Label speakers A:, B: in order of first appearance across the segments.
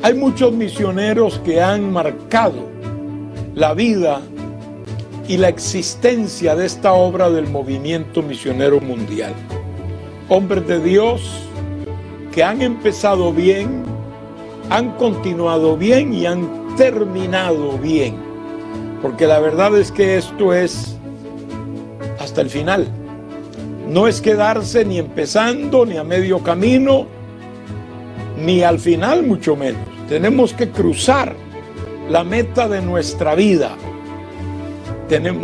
A: Hay muchos misioneros que han marcado la vida y la existencia de esta obra del movimiento misionero mundial. Hombres de Dios que han empezado bien, han continuado bien y han terminado bien. Porque la verdad es que esto es hasta el final. No es quedarse ni empezando, ni a medio camino, ni al final, mucho menos. Tenemos que cruzar la meta de nuestra vida.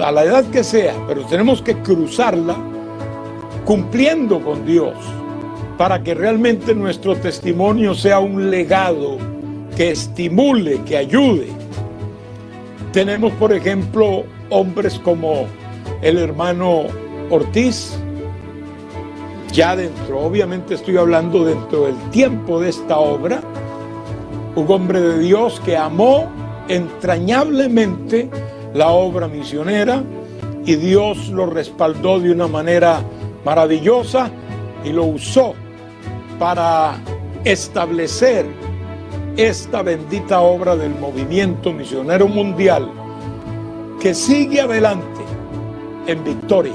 A: A la edad que sea, pero tenemos que cruzarla cumpliendo con Dios para que realmente nuestro testimonio sea un legado que estimule, que ayude. Tenemos, por ejemplo, hombres como el hermano Ortiz, ya dentro, obviamente estoy hablando dentro del tiempo de esta obra, un hombre de Dios que amó entrañablemente la obra misionera y Dios lo respaldó de una manera maravillosa y lo usó para establecer esta bendita obra del movimiento misionero mundial que sigue adelante en victoria.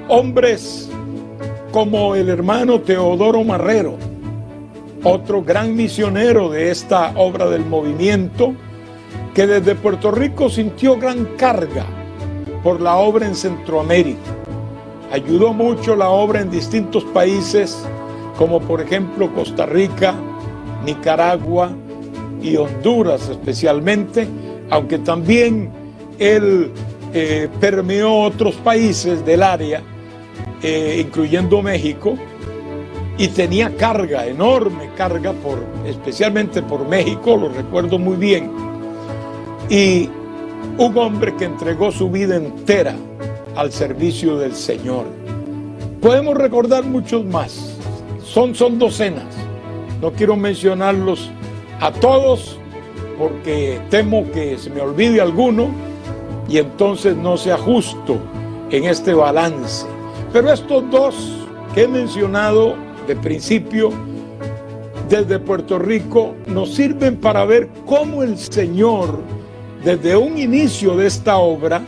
A: Hombres como el hermano Teodoro Marrero, otro gran misionero de esta obra del movimiento, que desde Puerto Rico sintió gran carga por la obra en Centroamérica. Ayudó mucho la obra en distintos países, como por ejemplo Costa Rica, Nicaragua y Honduras especialmente, aunque también él permeó otros países del área, incluyendo México, y tenía carga, enorme carga, especialmente por México, lo recuerdo muy bien. Y un hombre que entregó su vida entera al servicio del Señor. Podemos recordar muchos más, son docenas. No quiero mencionarlos a todos porque temo que se me olvide alguno y entonces no sea justo en este balance. Pero estos dos que he mencionado de principio desde Puerto Rico nos sirven para ver cómo el Señor, desde un inicio de esta obra,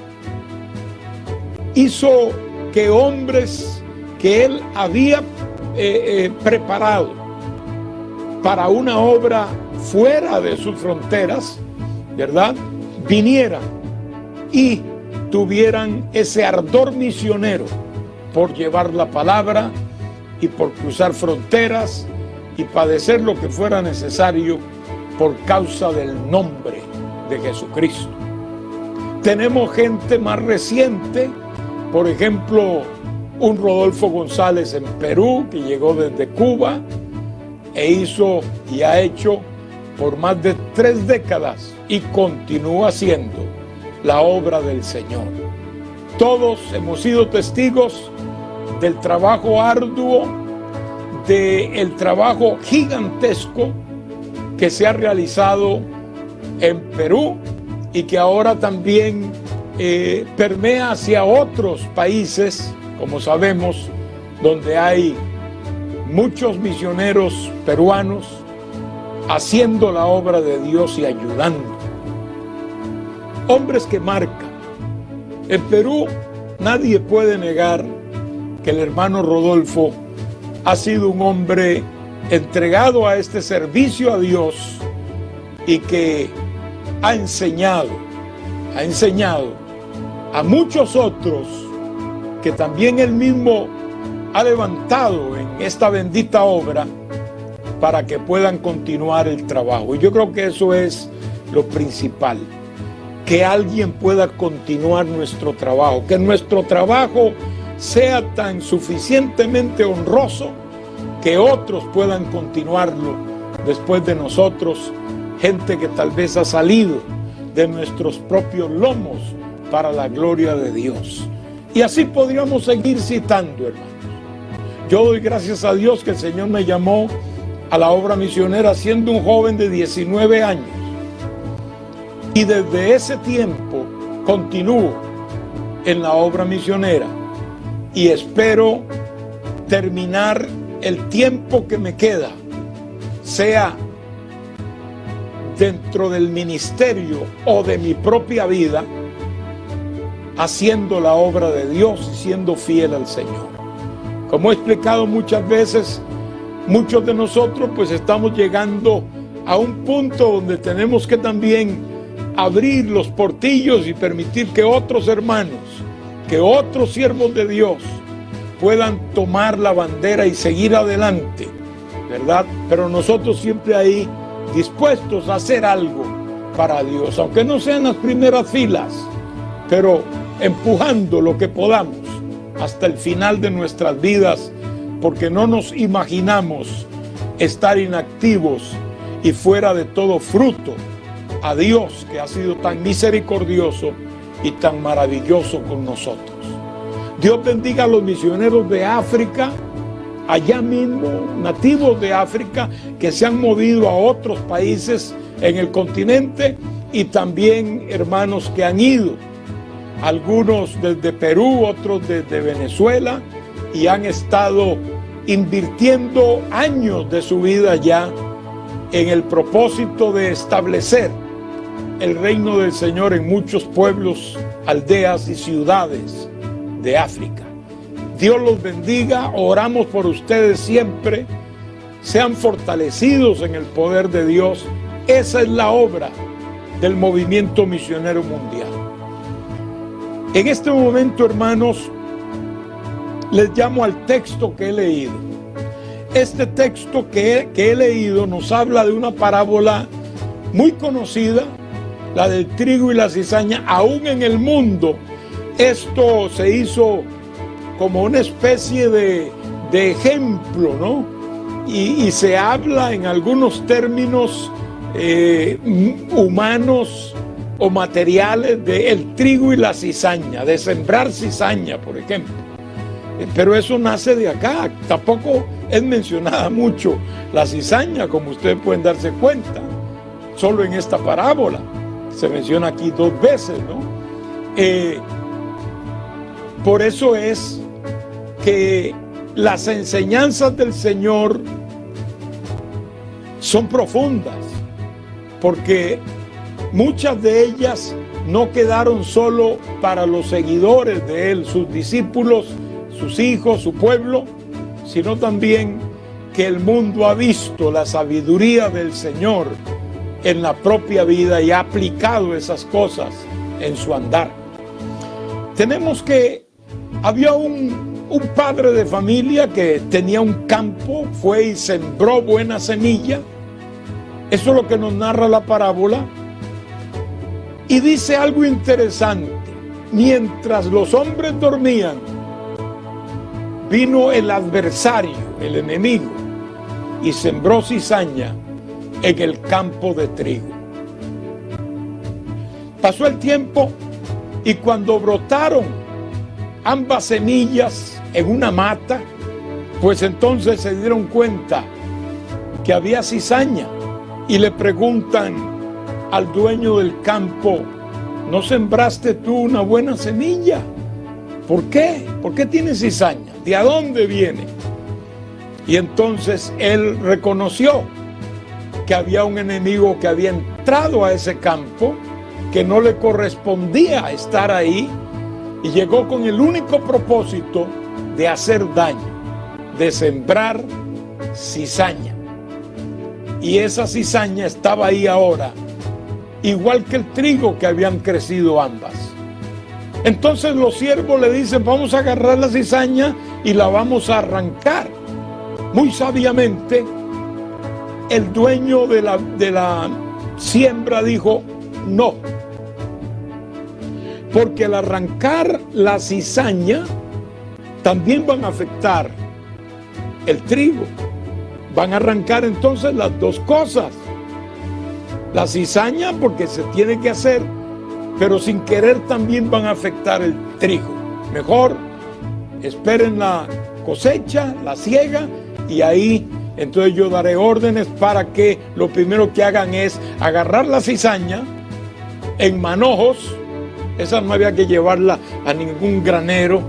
A: hizo que hombres que Él había preparado para una obra fuera de sus fronteras, ¿verdad?, vinieran y tuvieran ese ardor misionero por llevar la palabra y por cruzar fronteras y padecer lo que fuera necesario por causa del nombre de Jesucristo. Tenemos gente más reciente, por ejemplo, un Rodolfo González en Perú, que llegó desde Cuba e hizo y ha hecho por más de 3 décadas y continúa haciendo la obra del Señor. Todos hemos sido testigos del trabajo arduo, del trabajo gigantesco que se ha realizado en Perú y que ahora también permea hacia otros países, como sabemos, donde hay muchos misioneros peruanos haciendo la obra de Dios y ayudando. Hombres que marcan. En Perú nadie puede negar que el hermano Rodolfo ha sido un hombre entregado a este servicio a Dios y que ha enseñado a muchos otros que también él mismo ha levantado en esta bendita obra para que puedan continuar el trabajo. Y yo creo que eso es lo principal, que alguien pueda continuar nuestro trabajo, que nuestro trabajo sea tan suficientemente honroso que otros puedan continuarlo después de nosotros, gente que tal vez ha salido de nuestros propios lomos para la gloria de Dios. Y así podríamos seguir citando, hermanos. Yo doy gracias a Dios que el Señor me llamó a la obra misionera siendo un joven de 19 años. Y desde ese tiempo continúo en la obra misionera y espero terminar el tiempo que me queda, sea dentro del ministerio o de mi propia vida, haciendo la obra de Dios y siendo fiel al Señor. Como he explicado muchas veces, muchos de nosotros pues estamos llegando a un punto donde tenemos que también abrir los portillos y permitir que otros hermanos, que otros siervos de Dios puedan tomar la bandera y seguir adelante, ¿verdad? Pero nosotros siempre ahí dispuestos a hacer algo para Dios, aunque no sean las primeras filas, pero empujando lo que podamos hasta el final de nuestras vidas, porque no nos imaginamos estar inactivos y fuera de todo fruto a Dios, que ha sido tan misericordioso y tan maravilloso con nosotros. Dios bendiga a los misioneros de África, allá mismo, nativos de África, que se han movido a otros países en el continente, y también hermanos que han ido, algunos desde Perú, otros desde Venezuela, y han estado invirtiendo años de su vida ya en el propósito de establecer el reino del Señor en muchos pueblos, aldeas y ciudades de África. Dios los bendiga, oramos por ustedes siempre, sean fortalecidos en el poder de Dios. Esa es la obra del movimiento misionero mundial. En este momento, hermanos, les llamo al texto que he leído. Este texto que he leído nos habla de una parábola muy conocida, la del trigo y la cizaña. Aún en el mundo esto se hizo como una especie de ejemplo, ¿no? Y se habla en algunos términos humanos o materiales del trigo y la cizaña, de sembrar cizaña, por ejemplo. Pero eso nace de acá, tampoco es mencionada mucho la cizaña, como ustedes pueden darse cuenta, solo en esta parábola. Se menciona aquí 2 veces, ¿no? Por eso es que las enseñanzas del Señor son profundas, porque muchas de ellas no quedaron solo para los seguidores de Él, sus discípulos, sus hijos, su pueblo, sino también que el mundo ha visto la sabiduría del Señor en la propia vida y ha aplicado esas cosas en su andar. Tenemos que había un padre de familia que tenía un campo, fue y sembró buena semilla. Eso es lo que nos narra la parábola. Y dice algo interesante: mientras los hombres dormían, vino el adversario, el enemigo, y sembró cizaña en el campo de trigo. Pasó el tiempo y cuando brotaron ambas semillas en una mata, pues entonces se dieron cuenta que había cizaña y le preguntan al dueño del campo: ¿no sembraste tú una buena semilla? ¿Por qué? ¿Por qué tiene cizaña? ¿De a dónde viene? Y entonces él reconoció que había un enemigo que había entrado a ese campo, que no le correspondía estar ahí, y llegó con el único propósito de hacer daño, de sembrar cizaña. Y esa cizaña estaba ahí ahora, igual que el trigo que habían crecido ambas. Entonces los siervos le dicen: vamos a agarrar la cizaña y la vamos a arrancar. Muy sabiamente, el dueño de la siembra dijo: no, porque al arrancar la cizaña también van a afectar el trigo. Van a arrancar entonces las dos cosas. La cizaña porque se tiene que hacer, pero sin querer también van a afectar el trigo. Mejor esperen la cosecha, la siega, y ahí entonces yo daré órdenes para que lo primero que hagan es agarrar la cizaña en manojos. Esa no había que llevarla a ningún granero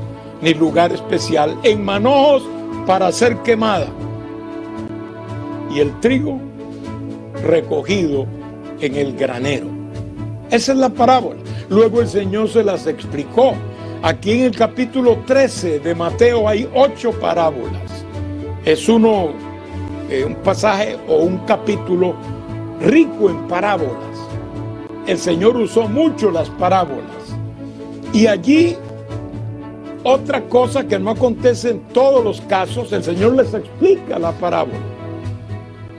A: ni lugar especial, en manojos para ser quemada, y el trigo recogido en el granero. Esa es la parábola. Luego el Señor se las explicó. Aquí en el capítulo 13 de Mateo hay 8 parábolas. Es un pasaje o un capítulo rico en parábolas. El Señor usó mucho las parábolas. Y allí, otra cosa que no acontece en todos los casos, el Señor les explica la parábola.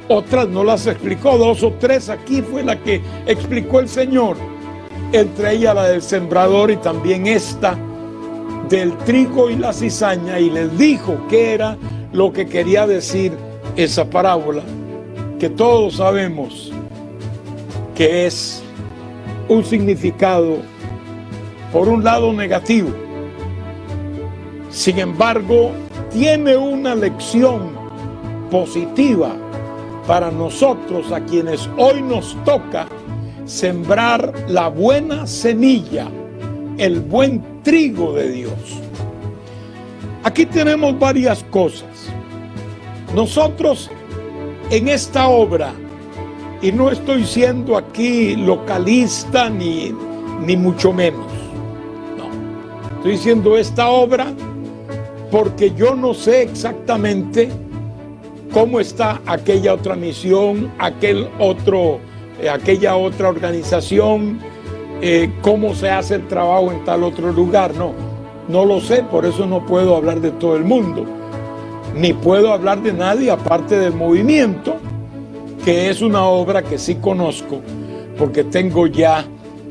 A: Otras no las explicó, 2 o 3, aquí fue la que explicó el Señor. Entre ellas la del sembrador y también esta del trigo y la cizaña, y les dijo qué era lo que quería decir esa parábola, que todos sabemos que es un significado, por un lado, negativo. Sin embargo, tiene una lección positiva para nosotros, a quienes hoy nos toca sembrar la buena semilla, el buen trigo de Dios. Aquí tenemos varias cosas. Nosotros en esta obra, y no estoy siendo aquí localista ni mucho menos, no, estoy diciendo esta obra porque yo no sé exactamente cómo está aquella otra misión, aquella otra organización, cómo se hace el trabajo en tal otro lugar. No lo sé, por eso no puedo hablar de todo el mundo, ni puedo hablar de nadie aparte del movimiento, que es una obra que sí conozco, porque tengo ya,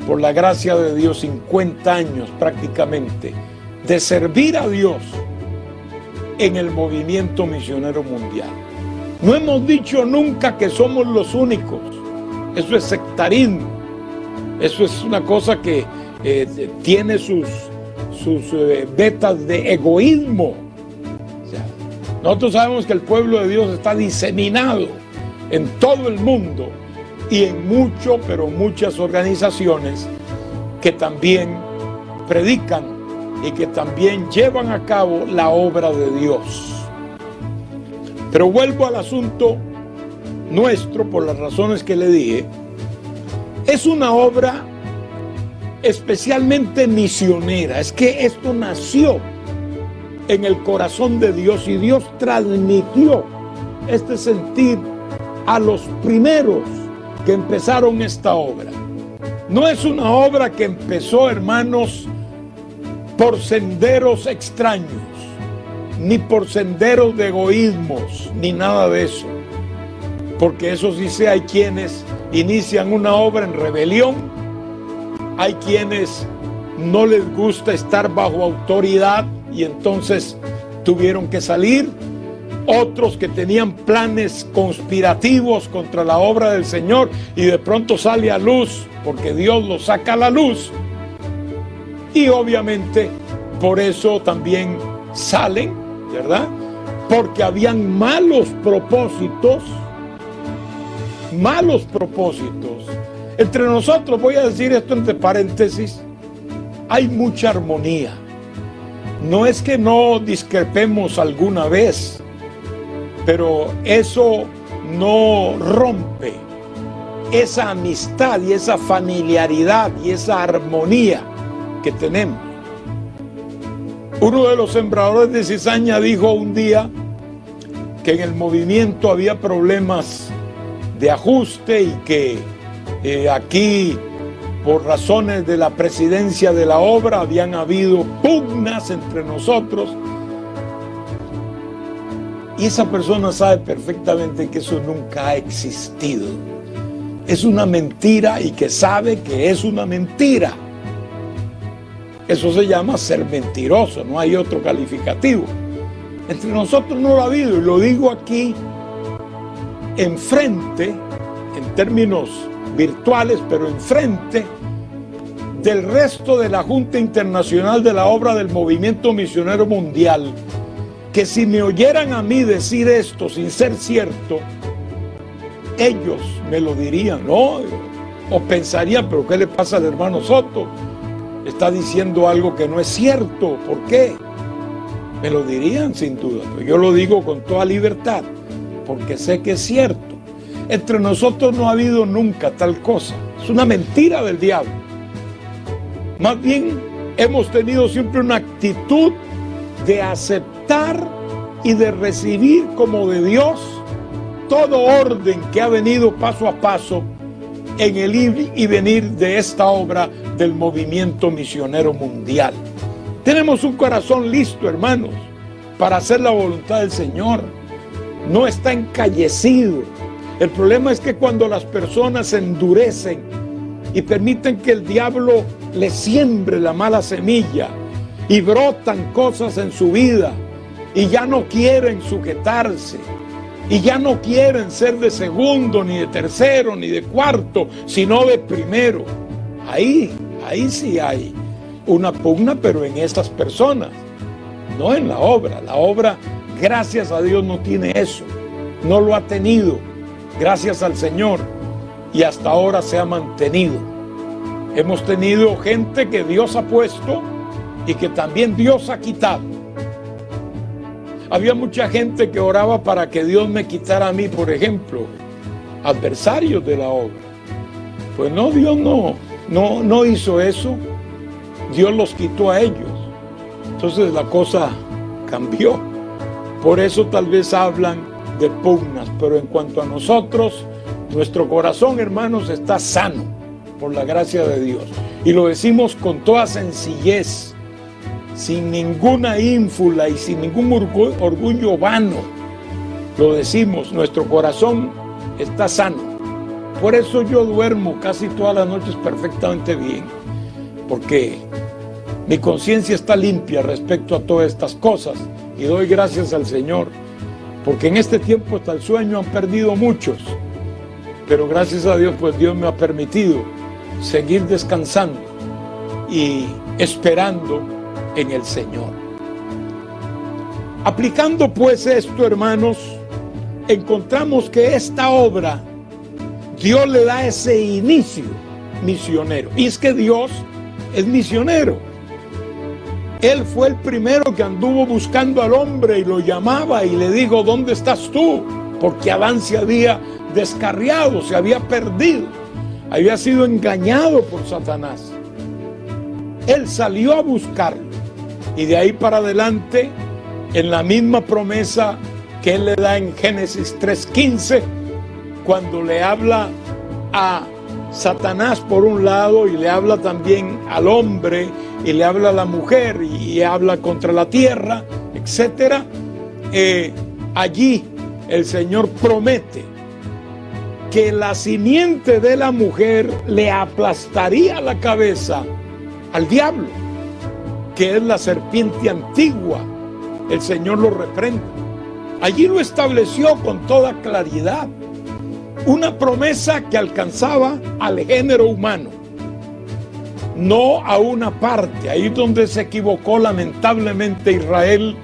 A: por la gracia de Dios, 50 años prácticamente de servir a Dios en el movimiento misionero mundial. No hemos dicho nunca que somos los únicos. Eso es sectarismo. Eso es una cosa que tiene sus vetas de egoísmo. O sea, nosotros sabemos que el pueblo de Dios está diseminado en todo el mundo y en muchas organizaciones que también predican y que también llevan a cabo la obra de Dios. Pero vuelvo al asunto nuestro, por las razones que le dije. Es una obra especialmente misionera. Es que esto nació en el corazón de Dios y Dios transmitió este sentir a los primeros que empezaron esta obra. No es una obra que empezó, hermanos, por senderos extraños, ni por senderos de egoísmos, ni nada de eso. Porque eso sí sé, hay quienes inician una obra en rebelión, hay quienes no les gusta estar bajo autoridad y entonces tuvieron que salir, otros que tenían planes conspirativos contra la obra del Señor y de pronto sale a luz porque Dios lo saca a la luz, y obviamente por eso también salen, ¿verdad? Porque habían malos propósitos. Entre nosotros, voy a decir esto entre paréntesis, hay mucha armonía. No es que no discrepemos alguna vez, pero eso no rompe esa amistad y esa familiaridad y esa armonía que tenemos. Uno de los sembradores de cizaña dijo un día que en el movimiento había problemas de ajuste y que aquí, por razones de la presidencia de la obra, habían habido pugnas entre nosotros. Y esa persona sabe perfectamente que eso nunca ha existido. Es una mentira y que sabe que es una mentira. Eso se llama ser mentiroso, no hay otro calificativo. Entre nosotros no lo ha habido, y lo digo aquí enfrente, en términos virtuales, pero enfrente del resto de la Junta Internacional de la Obra del Movimiento Misionero Mundial, que si me oyeran a mí decir esto sin ser cierto, ellos me lo dirían, ¿no? O pensarían, pero ¿qué le pasa al hermano Soto? Está diciendo algo que no es cierto. ¿Por qué? Me lo dirían sin duda, pero yo lo digo con toda libertad, porque sé que es cierto. entre nosotros no ha habido nunca tal cosa. Es una mentira del diablo. Más bien, hemos tenido siempre una actitud de aceptar y de recibir como de Dios todo orden que ha venido paso a paso en el ir y venir de esta obra del movimiento misionero mundial. Tenemos un corazón listo, hermanos, para hacer la voluntad del Señor. No está encallecido. El problema es que cuando las personas se endurecen y permiten que el diablo les siembre la mala semilla y brotan cosas en su vida y ya no quieren sujetarse y ya no quieren ser de segundo, ni de tercero, ni de cuarto, sino de primero. Ahí sí hay una pugna, pero en estas personas, no en la obra. La obra, gracias a Dios, no tiene eso. No lo ha tenido, gracias al Señor, y hasta ahora se ha mantenido. Hemos tenido gente que Dios ha puesto y que también Dios ha quitado. Había mucha gente que oraba para que Dios me quitara a mí, por ejemplo, adversarios de la obra. Pues no, Dios no hizo eso. Dios los quitó a ellos. Entonces la cosa cambió. Por eso tal vez hablan de pugnas, pero en cuanto a nosotros, nuestro corazón, hermanos, está sano por la gracia de Dios. Y lo decimos con toda sencillez, sin ninguna ínfula y sin ningún orgullo vano. Lo decimos, nuestro corazón está sano. Por eso yo duermo casi todas las noches perfectamente bien, porque mi conciencia está limpia respecto a todas estas cosas, y doy gracias al Señor, porque en este tiempo hasta el sueño han perdido muchos, pero gracias a Dios, pues Dios me ha permitido seguir descansando y esperando en el Señor. Aplicando pues esto, hermanos, encontramos que esta obra Dios le da ese inicio misionero. Y es que Dios es misionero. Él fue el primero que anduvo buscando al hombre y lo llamaba y le dijo: ¿dónde estás tú? Porque Adán se había descarriado, se había perdido, había sido engañado por Satanás. Él salió a buscarlo. Y de ahí para adelante, en la misma promesa que Él le da en Génesis 3:15, cuando le habla a Satanás por un lado y le habla también al hombre y le habla a la mujer y habla contra la tierra, etcétera, allí el Señor promete que la simiente de la mujer le aplastaría la cabeza al diablo, que es la serpiente antigua. El Señor lo reprende. Allí lo estableció con toda claridad. Una promesa que alcanzaba al género humano, no a una parte. Ahí donde se equivocó lamentablemente Israel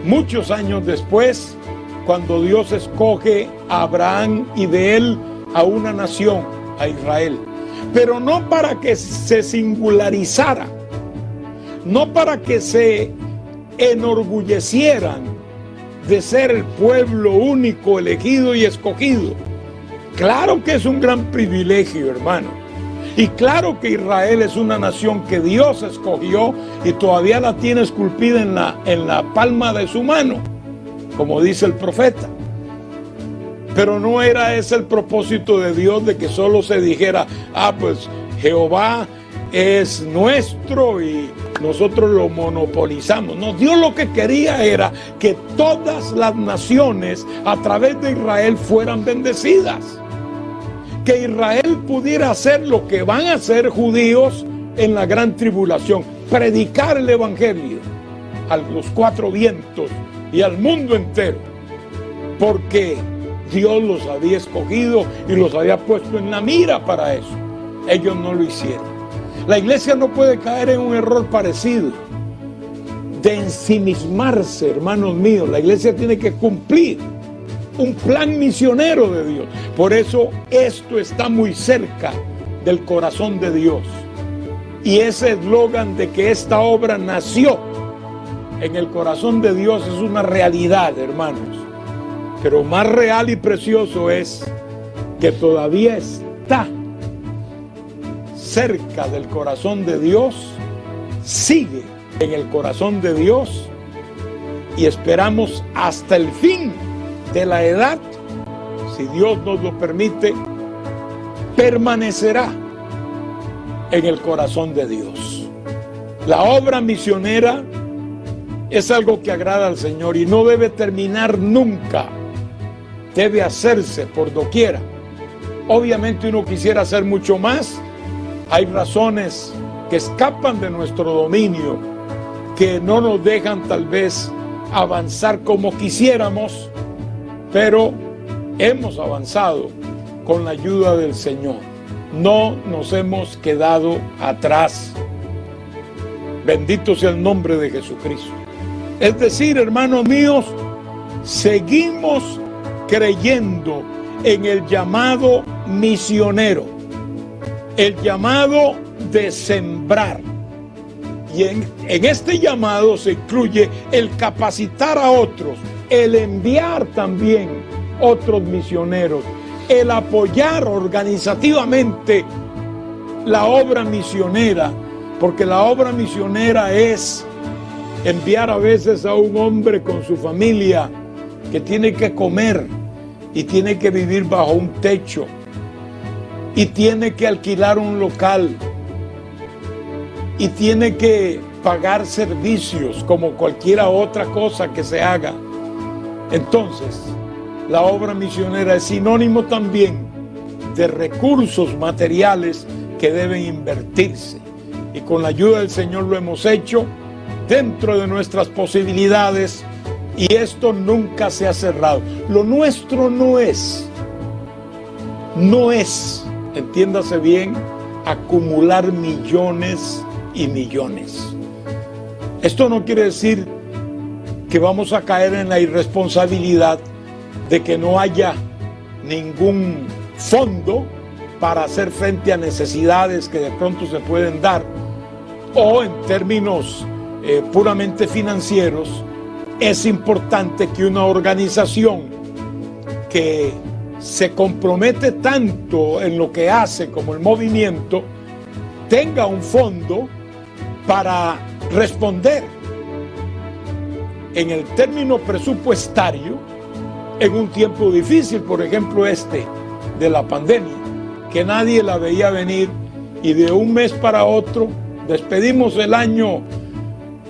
A: muchos años después, cuando Dios escoge a Abraham y de él a una nación, a Israel. Pero no para que se singularizara, no para que se enorgullecieran de ser el pueblo único, elegido y escogido. Claro que es un gran privilegio, hermano. Y claro que Israel es una nación que Dios escogió y todavía la tiene esculpida en la palma de su mano, como dice el profeta. Pero no era ese el propósito de Dios, de que solo se dijera: pues Jehová es nuestro y nosotros lo monopolizamos. No, Dios lo que quería era que todas las naciones a través de Israel fueran bendecidas. Que Israel pudiera hacer lo que van a hacer judíos en la gran tribulación: predicar el evangelio a los cuatro vientos y al mundo entero, porque Dios los había escogido y los había puesto en la mira para eso. Ellos no lo hicieron. La iglesia no puede caer en un error parecido, de ensimismarse, hermanos míos. La iglesia tiene que cumplir un plan misionero de Dios. Por eso esto está muy cerca del corazón de Dios. Y ese eslogan de que esta obra nació en el corazón de Dios es una realidad, hermanos. Pero más real y precioso es que todavía está cerca del corazón de Dios, sigue en el corazón de Dios y esperamos hasta el fin de la edad, si Dios nos lo permite, permanecerá en el corazón de Dios. La obra misionera es algo que agrada al Señor y no debe terminar nunca. Debe hacerse por doquiera. Obviamente uno quisiera hacer mucho más. Hay razones que escapan de nuestro dominio, que no nos dejan tal vez avanzar como quisiéramos, pero hemos avanzado con la ayuda del Señor. No nos hemos quedado atrás. Bendito sea el nombre de Jesucristo. Es decir, hermanos míos, seguimos creyendo en el llamado misionero, el llamado de sembrar. Y en este llamado se incluye el capacitar a otros, el enviar también otros misioneros, el apoyar organizativamente la obra misionera, porque la obra misionera es enviar a veces a un hombre con su familia que tiene que comer y tiene que vivir bajo un techo y tiene que alquilar un local y tiene que pagar servicios como cualquier otra cosa que se haga. Entonces, la obra misionera es sinónimo también de recursos materiales que deben invertirse. Y con la ayuda del Señor lo hemos hecho dentro de nuestras posibilidades y esto nunca se ha cerrado. Lo nuestro no es, entiéndase bien, acumular millones y millones. Esto no quiere decir que vamos a caer en la irresponsabilidad de que no haya ningún fondo para hacer frente a necesidades que de pronto se pueden dar, o en términos puramente financieros. Es importante que una organización que se compromete tanto en lo que hace como el movimiento tenga un fondo para responder en el término presupuestario en un tiempo difícil, por ejemplo este de la pandemia, que nadie la veía venir y de un mes para otro despedimos el año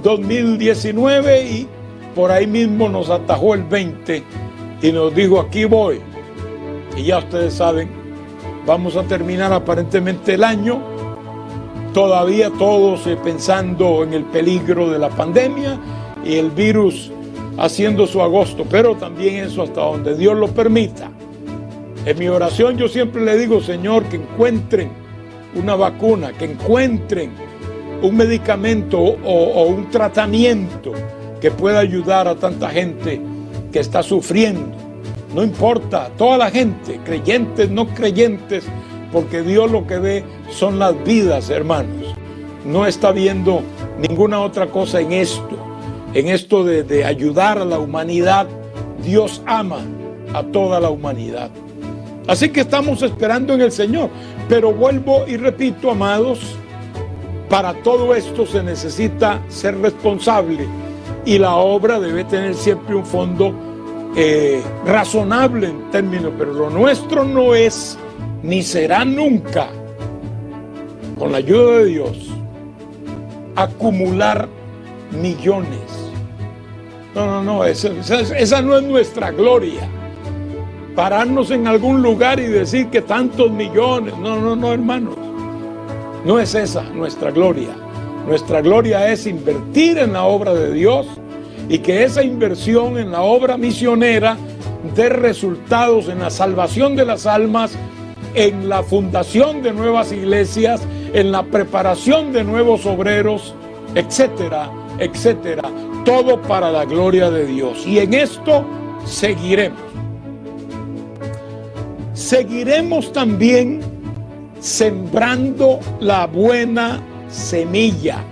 A: 2019 y por ahí mismo nos atajó el 20 y nos dijo aquí voy. Y ya ustedes saben, vamos a terminar aparentemente el año todavía todos pensando en el peligro de la pandemia y el virus haciendo su agosto, pero también eso hasta donde Dios lo permita. En mi oración yo siempre le digo, Señor, que encuentren una vacuna, que encuentren un medicamento o un tratamiento que pueda ayudar a tanta gente que está sufriendo. No importa, toda la gente, creyentes, no creyentes, porque Dios lo que ve son las vidas, hermanos. No está viendo ninguna otra cosa en esto de ayudar a la humanidad. Dios ama a toda la humanidad. Así que estamos esperando en el Señor. Pero vuelvo y repito, amados, para todo esto se necesita ser responsable y la obra debe tener siempre un fondo razonable en términos, pero lo nuestro no es ni será nunca, con la ayuda de Dios, acumular millones. No, esa no es nuestra gloria. Pararnos en algún lugar y decir que tantos millones. No, hermanos. No es esa nuestra gloria. Nuestra gloria es invertir en la obra de Dios y que esa inversión en la obra misionera dé resultados en la salvación de las almas, en la fundación de nuevas iglesias, en la preparación de nuevos obreros, etcétera, etcétera. Todo para la gloria de Dios. Y en esto seguiremos. Seguiremos también sembrando la buena semilla.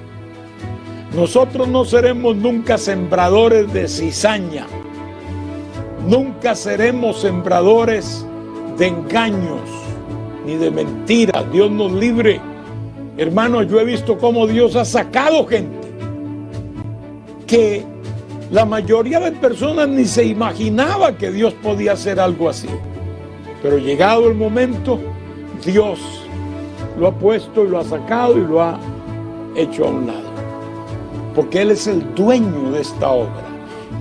A: Nosotros no seremos nunca sembradores de cizaña. Nunca seremos sembradores de engaños ni de mentiras. Dios nos libre. Hermanos, yo he visto cómo Dios ha sacado gente que la mayoría de personas ni se imaginaba que Dios podía hacer algo así. Pero llegado el momento, Dios lo ha puesto y lo ha sacado y lo ha hecho a un lado. Porque Él es el dueño de esta obra,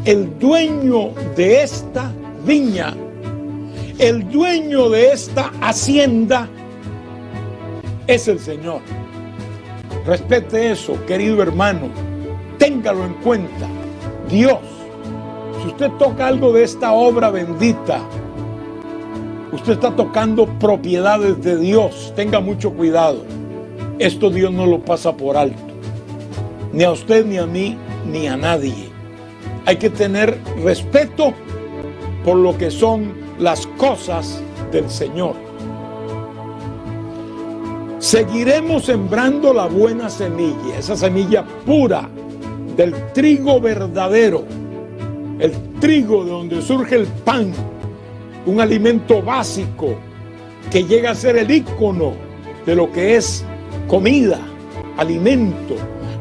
A: el dueño de esta viña, el dueño de esta hacienda es el Señor. Respete eso, querido hermano, téngalo en cuenta. Dios, si usted toca algo de esta obra bendita, usted está tocando propiedades de Dios. Tenga mucho cuidado. Esto Dios no lo pasa por alto. Ni a usted, ni a mí, ni a nadie. Hay que tener respeto por lo que son las cosas del Señor. Seguiremos sembrando la buena semilla, esa semilla pura del trigo verdadero, el trigo de donde surge el pan, un alimento básico que llega a ser el ícono de lo que es comida, alimento.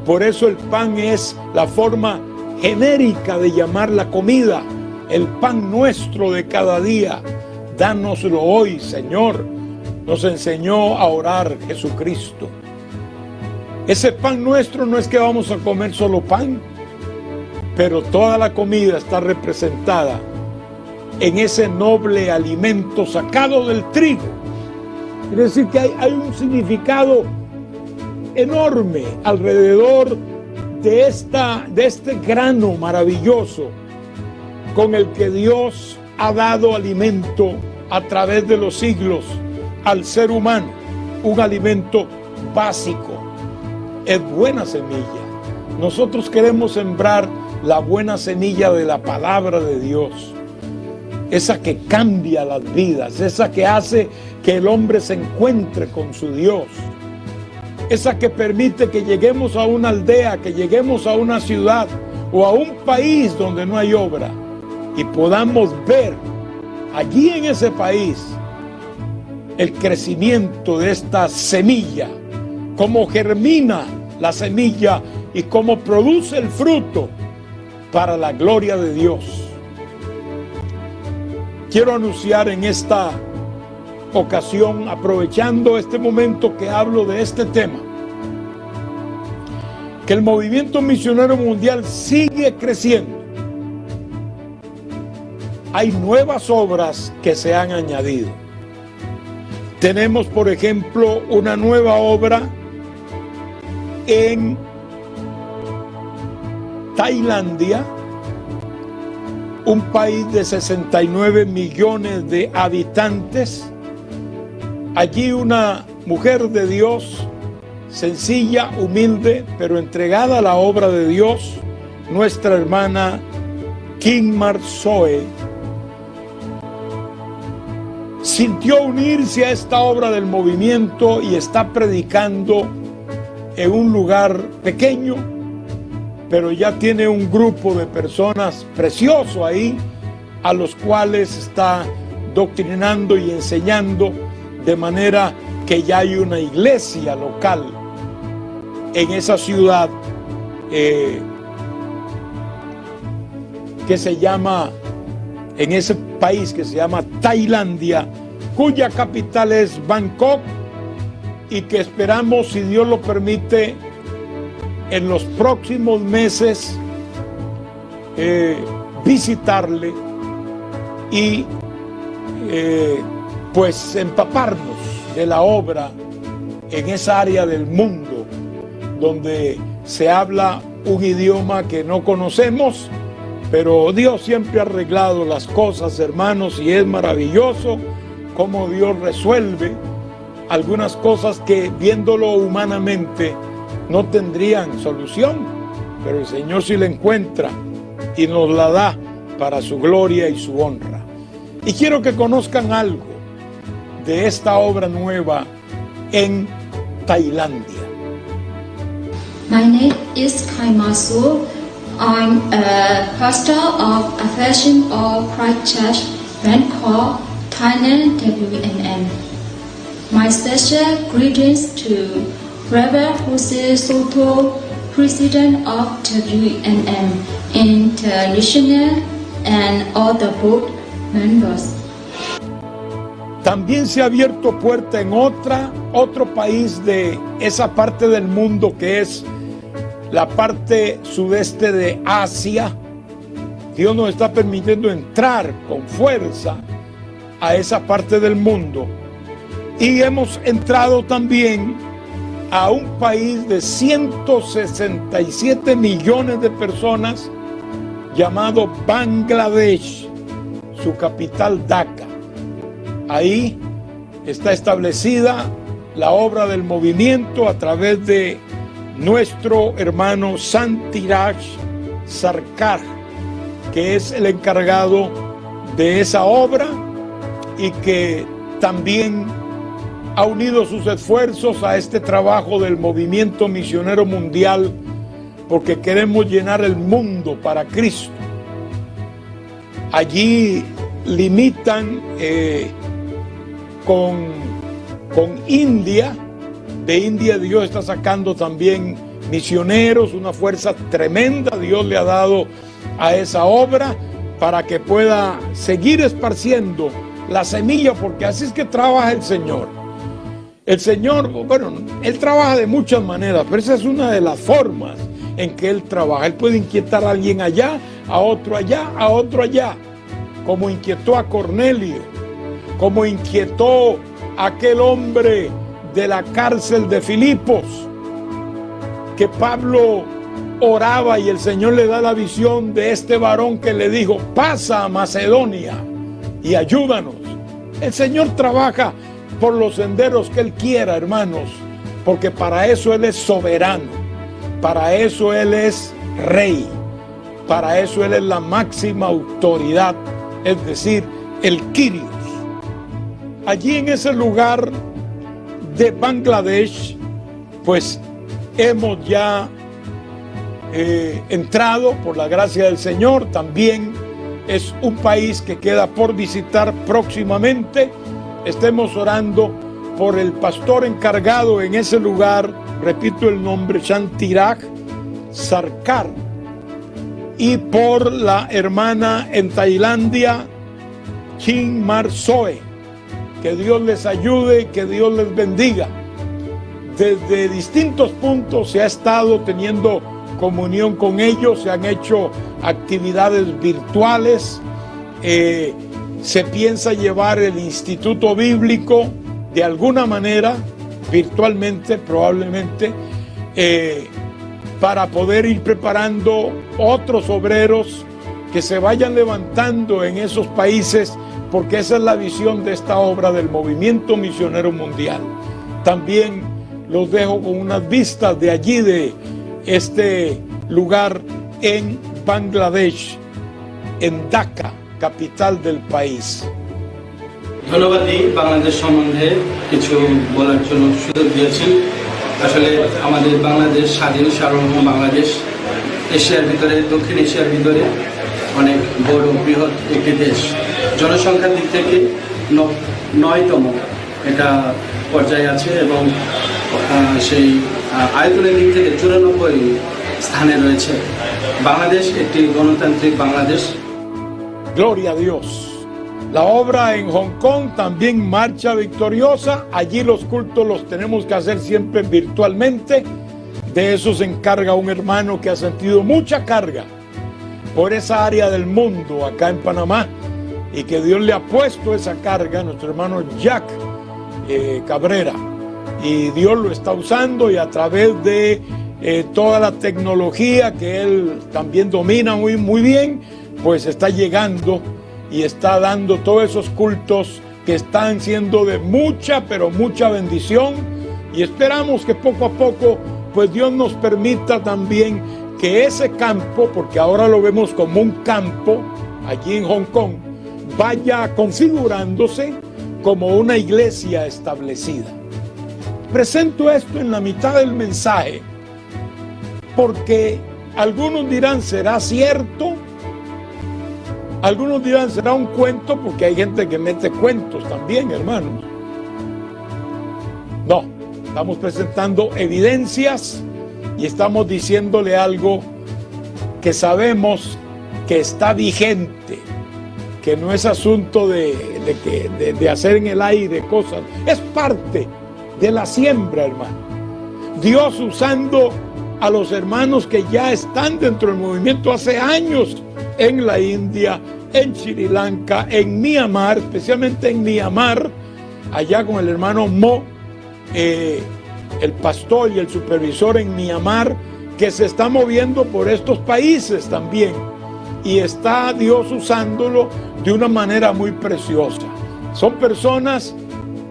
A: Por eso el pan es la forma genérica de llamar la comida, el pan nuestro de cada día. Dánoslo hoy, Señor. Nos enseñó a orar Jesucristo. Ese pan nuestro no es que vamos a comer solo pan, pero toda la comida está representada en ese noble alimento sacado del trigo. Es decir, que hay un significado enorme alrededor de este grano maravilloso con el que Dios ha dado alimento a través de los siglos al ser humano, un alimento básico. Es buena semilla. Nosotros queremos sembrar la buena semilla de la palabra de Dios, esa que cambia las vidas, esa que hace que el hombre se encuentre con su Dios, esa que permite que lleguemos a una aldea, que lleguemos a una ciudad o a un país donde no hay obra y podamos ver allí en ese país el crecimiento de esta semilla, cómo germina la semilla y cómo produce el fruto para la gloria de Dios. Quiero anunciar en esta ocasión, aprovechando este momento que hablo de este tema, que el movimiento misionero mundial sigue creciendo. Hay nuevas obras que se han añadido. Tenemos, por ejemplo, una nueva obra en Tailandia, un país de 69 millones de habitantes. Allí una mujer de Dios, sencilla, humilde, pero entregada a la obra de Dios, nuestra hermana Kimar Zoe, sintió unirse a esta obra del movimiento y está predicando en un lugar pequeño, pero ya tiene un grupo de personas precioso ahí, a los cuales está doctrinando y enseñando, de manera que ya hay una iglesia local en esa ciudad que se llama, en ese país que se llama Tailandia, cuya capital es Bangkok, y que esperamos, si Dios lo permite, en los próximos meses visitarle y pues empaparnos de la obra en esa área del mundo donde se habla un idioma que no conocemos, pero Dios siempre ha arreglado las cosas, hermanos, y es maravilloso cómo Dios resuelve algunas cosas que, viéndolo humanamente, no tendrían solución, pero el Señor sí la encuentra y nos la da para su gloria y su honra. Y quiero que conozcan algo de esta obra nueva en Tailandia.
B: My name is Kimar Zoe. I'm a pastor of Affection of Christ Church, Bangkok, Thailand WNM. My special greetings to Reverend Jose Soto, President of WNM International, and all the board members.
A: También se ha abierto puerta en otro país de esa parte del mundo que es la parte sudeste de Asia. Dios nos está permitiendo entrar con fuerza a esa parte del mundo. Y hemos entrado también a un país de 167 millones de personas llamado Bangladesh, su capital Dhaka. Ahí está establecida la obra del movimiento a través de nuestro hermano Santiraj Sarkar, que es el encargado de esa obra y que también ha unido sus esfuerzos a este trabajo del movimiento misionero mundial, porque queremos llenar el mundo para Cristo. Allí limitan con India. De India Dios está sacando también misioneros, una fuerza tremenda Dios le ha dado a esa obra para que pueda seguir esparciendo la semilla, porque así es que trabaja el Señor. El Señor, bueno, Él trabaja de muchas maneras, pero esa es una de las formas en que Él trabaja. Él puede inquietar a alguien allá, a otro allá, a otro allá, como inquietó a Cornelio, como inquietó a aquel hombre de la cárcel de Filipos, que Pablo oraba y el Señor le da la visión de este varón que le dijo: pasa a Macedonia y ayúdanos. El Señor trabaja por los senderos que Él quiera, hermanos, porque para eso Él es soberano, para eso Él es rey, para eso Él es la máxima autoridad, es decir, el Kyrios. Allí en ese lugar de Bangladesh, pues hemos ya entrado por la gracia del Señor. También es un país que queda por visitar próximamente. Estemos orando por el pastor encargado en ese lugar, repito el nombre, Santiraj Sarkar, y por la hermana en Tailandia, Chin Mar Soe. Que Dios les ayude, que Dios les bendiga. Desde distintos puntos se ha estado teniendo comunión con ellos, se han hecho actividades virtuales. Se piensa llevar el Instituto Bíblico de alguna manera, virtualmente probablemente, para poder ir preparando otros obreros que se vayan levantando en esos países, porque esa es la visión de esta obra del movimiento misionero mundial. También los dejo con unas vistas de allí, de este lugar en Bangladesh, en Dhaka, capital del país.
C: ধন্যবাদ বাংলাদেশ সম্বন্ধে কিছু বলার জন্য সুযোগ দিয়েছেন। আসলে আমাদের বাংলাদেশ স্বাধীন সার্বভৌম বাংলাদেশ এশিয়ার ভিতরে, দক্ষিণ এশিয়ার ভিতরে অনেক বড় বৃহৎ একটি দেশ। জনসংখ্যার দিক থেকে 9তম এটা পর্যায়ে আছে এবং সেই আয়তনের দিক থেকে 94 স্থানে রয়েছে। বাংলাদেশ একটি গণতান্ত্রিক Bangladesh.
A: Gloria a Dios. La obra en Hong Kong también marcha victoriosa. Allí los cultos los tenemos que hacer siempre virtualmente. De eso se encarga un hermano que ha sentido mucha carga por esa área del mundo acá en Panamá, y que Dios le ha puesto esa carga, nuestro hermano Jack Cabrera, y Dios lo está usando, y a través de toda la tecnología que él también domina muy bien, pues está llegando y está dando todos esos cultos que están siendo de mucha, pero mucha bendición, y esperamos que poco a poco pues Dios nos permita también que ese campo, porque ahora lo vemos como un campo allí en Hong Kong, vaya configurándose como una iglesia establecida. Presento esto en la mitad del mensaje porque algunos dirán: ¿será cierto Algunos dirán, será un cuento, porque hay gente que mete cuentos también, hermanos. No, estamos presentando evidencias y estamos diciéndole algo que sabemos que está vigente, que no es asunto de hacer en el aire cosas, es parte de la siembra, hermano. Dios usando a los hermanos que ya están dentro del movimiento hace años en la India, en Sri Lanka, en Myanmar, especialmente en Myanmar, allá con el hermano Mo, el pastor y el supervisor en Myanmar, que se está moviendo por estos países también, y está Dios usándolo de una manera muy preciosa. Son personas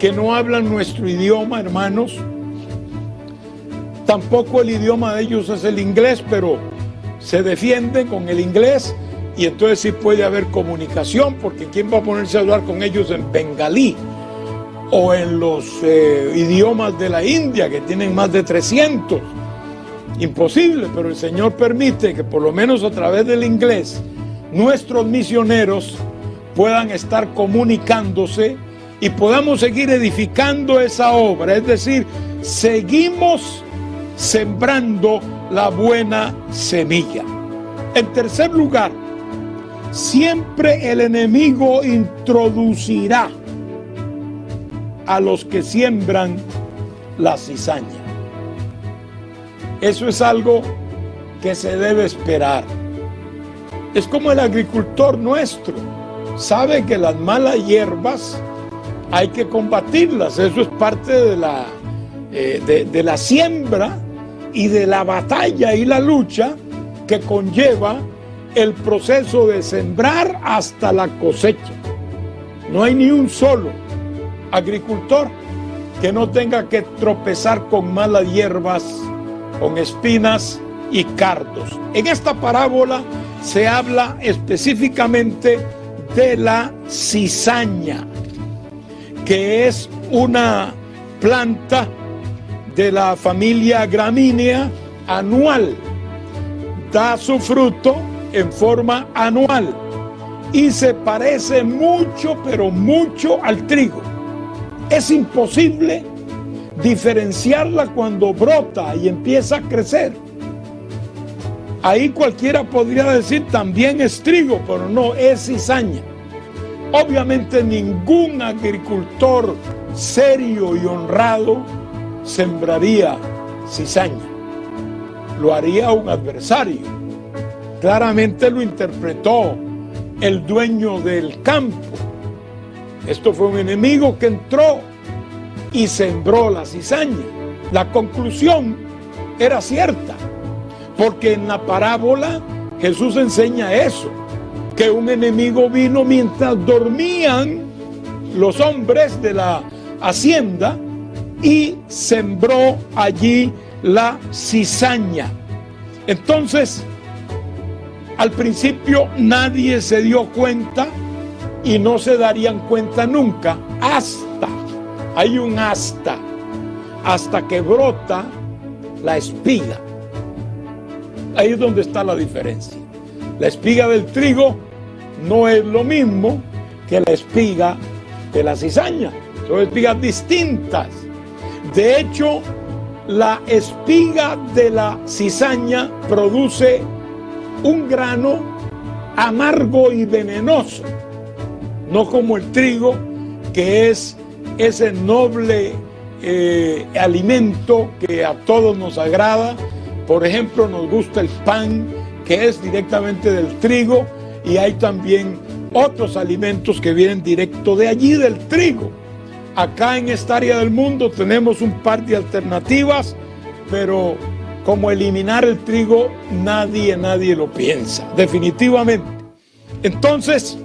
A: que no hablan nuestro idioma, hermanos. Tampoco el idioma de ellos es el inglés, pero se defienden con el inglés, y entonces sí puede haber comunicación, porque ¿quién va a ponerse a hablar con ellos en bengalí o en los idiomas de la India, que tienen más de 300? Imposible, pero el Señor permite que por lo menos a través del inglés nuestros misioneros puedan estar comunicándose y podamos seguir edificando esa obra, es decir, seguimos sembrando la buena semilla. En tercer lugar, siempre el enemigo introducirá a los que siembran la cizaña. Eso es algo que se debe esperar. Es como el agricultor nuestro. Sabe que las malas hierbas hay que combatirlas. Eso es parte de la siembra y de la batalla y la lucha que conlleva el proceso de sembrar hasta la cosecha. No hay ni un solo agricultor que no tenga que tropezar con malas hierbas, con espinas y cardos. En esta parábola se habla específicamente de la cizaña, que es una planta de la familia gramínea anual. Da su fruto en forma anual y se parece mucho, pero mucho al trigo. Es imposible diferenciarla cuando brota y empieza a crecer. Ahí cualquiera podría decir también es trigo, pero no, es cizaña. Obviamente ningún agricultor serio y honrado sembraría cizaña. Lo haría un adversario. Claramente lo interpretó el dueño del campo. Esto fue un enemigo que entró y sembró la cizaña. La conclusión era cierta, porque en la parábola Jesús enseña eso, que un enemigo vino mientras dormían los hombres de la hacienda y sembró allí la cizaña. Entonces, al principio nadie se dio cuenta y no se darían cuenta nunca hay un hasta que brota la espiga. Ahí es donde está la diferencia. La espiga del trigo no es lo mismo que la espiga de la cizaña. Son espigas distintas. De hecho, la espiga de la cizaña produce un grano amargo y venenoso, no como el trigo, que es ese noble alimento que a todos nos agrada. Por ejemplo, nos gusta el pan, que es directamente del trigo, y hay también otros alimentos que vienen directo de allí, del trigo. Acá en esta área del mundo tenemos un par de alternativas, pero como eliminar el trigo, nadie lo piensa, definitivamente. Entonces,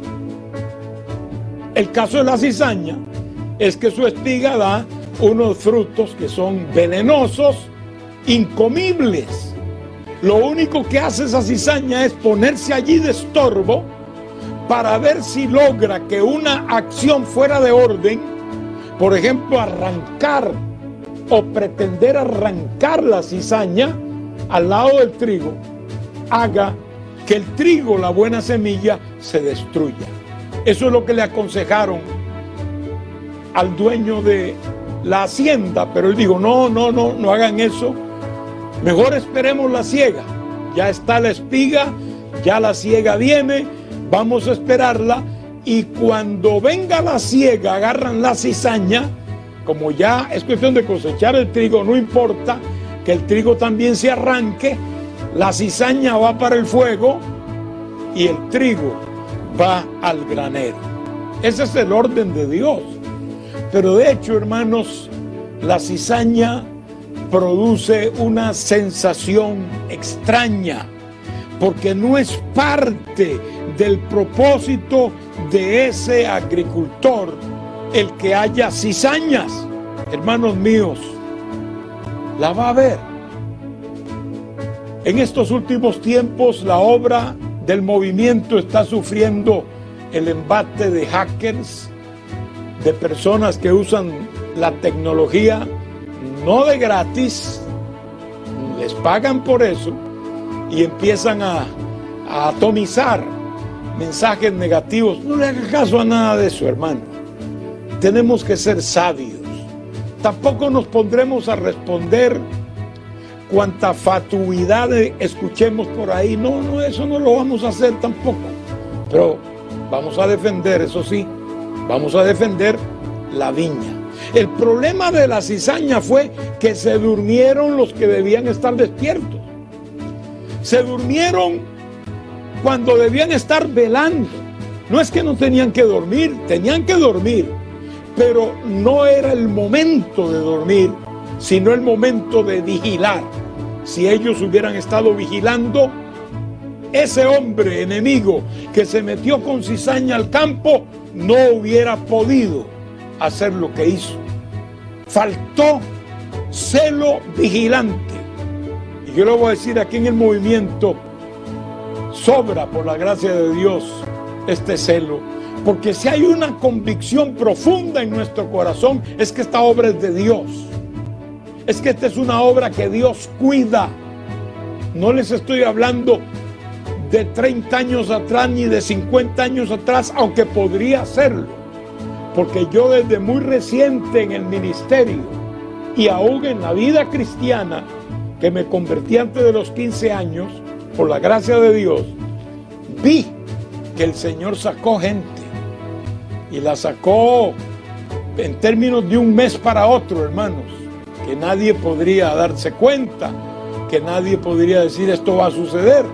A: el caso de la cizaña es que su espiga da unos frutos que son venenosos, incomibles. Lo único que hace esa cizaña es ponerse allí de estorbo para ver si logra que una acción fuera de orden, por ejemplo, arrancar o pretender arrancar la cizaña al lado del trigo, haga que el trigo, la buena semilla, se destruya. Eso es lo que le aconsejaron al dueño de la hacienda, pero él dijo, no hagan eso, mejor esperemos la siega. Ya está la espiga, ya la siega viene, vamos a esperarla, y cuando venga la siega agarran la cizaña. Como ya es cuestión de cosechar el trigo, no importa que el trigo también se arranque, la cizaña va para el fuego y el trigo va al granero. Ese es el orden de Dios. Pero de hecho, hermanos, la cizaña produce una sensación extraña, porque no es parte del propósito de ese agricultor el que haya cizañas. Hermanos míos, la va a haber. En estos últimos tiempos, la obra del movimiento está sufriendo el embate de hackers, de personas que usan la tecnología no de gratis, les pagan por eso, y empiezan a atomizar mensajes negativos. No le haga caso a nada de eso, hermano. Tenemos que ser sabios. Tampoco nos pondremos a responder cuanta fatuidad escuchemos por ahí. No, eso no lo vamos a hacer tampoco. Pero vamos a defender, eso sí, vamos a defender la viña. El problema de la cizaña fue que se durmieron los que debían estar despiertos. Se durmieron cuando debían estar velando. No es que no tenían que dormir, tenían que dormir, pero no era el momento de dormir, sino el momento de vigilar. Si ellos hubieran estado vigilando, ese hombre enemigo que se metió con cizaña al campo no hubiera podido hacer lo que hizo. Faltó celo vigilante. Y yo le voy a decir, aquí en el movimiento sobra, por la gracia de Dios, este celo. Porque si hay una convicción profunda en nuestro corazón, es que esta obra es de Dios. Es que esta es una obra que Dios cuida. No les estoy hablando de 30 años atrás ni de 50 años atrás, aunque podría hacerlo. Porque yo desde muy reciente en el ministerio y aún en la vida cristiana, que me convertí antes de los 15 años, por la gracia de Dios, vi que el Señor sacó gente. Y la sacó en términos de un mes para otro, hermanos, que nadie podría darse cuenta, que nadie podría decir esto va a suceder.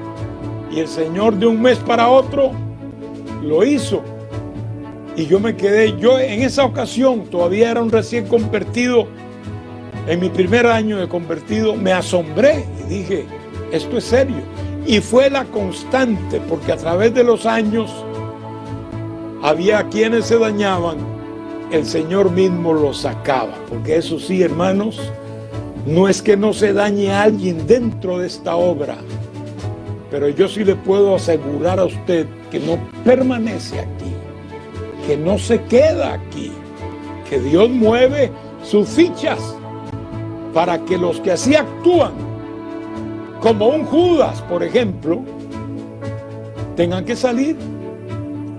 A: Y el Señor de un mes para otro lo hizo. Y yo me quedé, yo en esa ocasión todavía era un recién convertido, en mi primer año de convertido, me asombré y dije, esto es serio. Y fue la constante, porque a través de los años había quienes se dañaban, el Señor mismo los sacaba. Porque eso sí, hermanos, no es que no se dañe a alguien dentro de esta obra, pero yo sí le puedo asegurar a usted que no permanece aquí, que no se queda aquí, que Dios mueve sus fichas para que los que así actúan, como un Judas, por ejemplo, tengan que salir.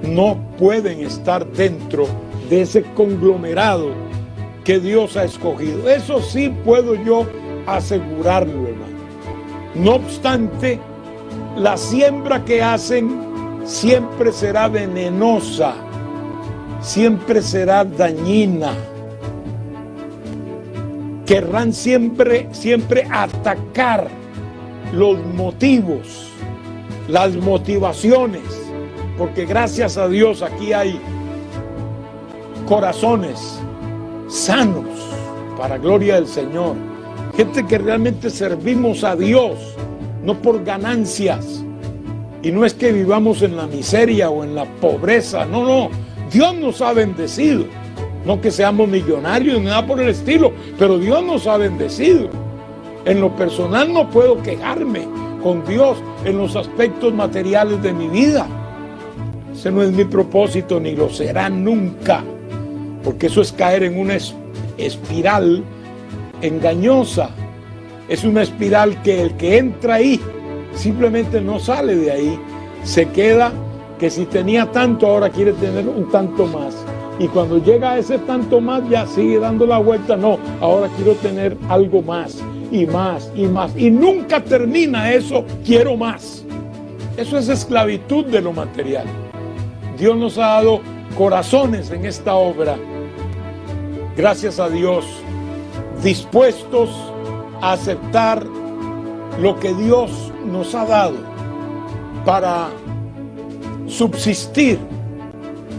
A: No pueden estar dentro de ese conglomerado que Dios ha escogido. Eso sí puedo yo asegurarlo, hermano. No obstante, la siembra que hacen siempre será venenosa, siempre será dañina. Querrán siempre atacar los motivos, las motivaciones, porque gracias a Dios aquí hay corazones sanos para gloria del Señor, gente que realmente servimos a Dios, no por ganancias, y no es que vivamos en la miseria o en la pobreza, no, Dios nos ha bendecido, no que seamos millonarios ni nada por el estilo, pero Dios nos ha bendecido. En lo personal no puedo quejarme con Dios en los aspectos materiales de mi vida. Ese no es mi propósito ni lo será nunca, porque eso es caer en una espiral engañosa. Es una espiral que el que entra ahí simplemente no sale de ahí, se queda que si tenía tanto ahora quiere tener un tanto más, y cuando llega a ese tanto más ya sigue dando la vuelta, no, ahora quiero tener algo más y más y más, y nunca termina eso, quiero más. Eso es esclavitud de lo material. Dios nos ha dado corazones en esta obra, gracias a Dios, dispuestos a aceptar lo que Dios nos ha dado para subsistir